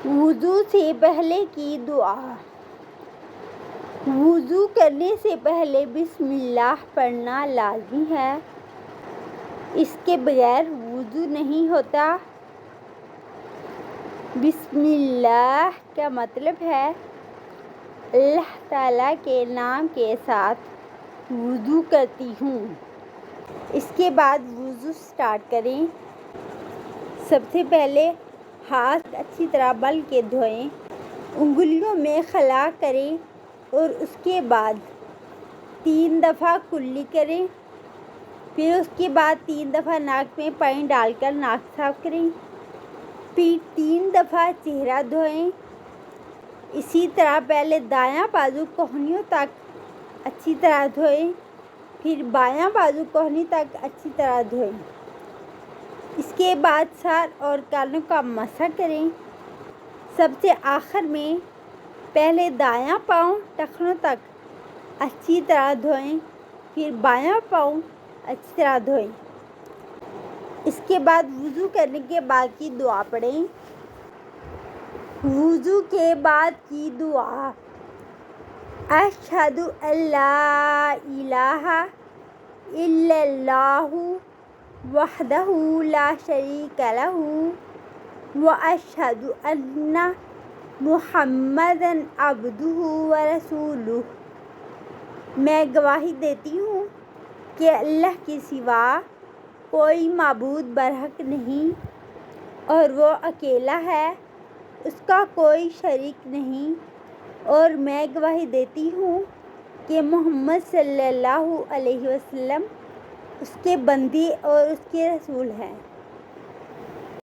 وضو سے پہلے کی دعا۔ وضو کرنے سے پہلے بسم اللہ پڑھنا لازمی ہے، اس کے بغیر وضو نہیں ہوتا۔ بسم اللہ کا مطلب ہے اللہ تعالیٰ کے نام کے ساتھ وضو کرتی ہوں۔ اس کے بعد وضو سٹارٹ کریں۔ سب سے پہلے ہاتھ اچھی طرح مل کے دھوئیں، انگلیوں میں خلا کریں اور اس کے بعد 3 دفعہ کلی کریں۔ پھر اس کے بعد 3 دفعہ ناک میں پانی ڈال کر ناک صاف کریں۔ پھر 3 دفعہ چہرہ دھوئیں۔ اسی طرح پہلے دایاں بازو کوہنیوں تک اچھی طرح دھوئیں، پھر بایاں بازو کوہنی تک اچھی طرح دھوئیں۔ اس کے بعد سر اور کانوں کا مسح کریں۔ سب سے آخر میں پہلے دایاں پاؤں ٹخنوں تک اچھی طرح دھوئیں، پھر بایاں پاؤں اچھی طرح دھوئیں۔ اس کے بعد وضو کرنے کے بعد کی دعا پڑھیں۔ وضو کے بعد کی دعا: اشہد ان لا الہ الا اللہ وحدہ لا شریک لہ واشہد ان محمدا عبدہ ورسولہ۔ میں گواہی دیتی ہوں کہ اللہ کے سوا کوئی معبود برحق نہیں اور وہ اکیلا ہے، اس کا کوئی شریک نہیں، اور میں گواہی دیتی ہوں کہ محمد صلی اللہ علیہ وسلم اس کے بندے اور اس کے رسول ہیں۔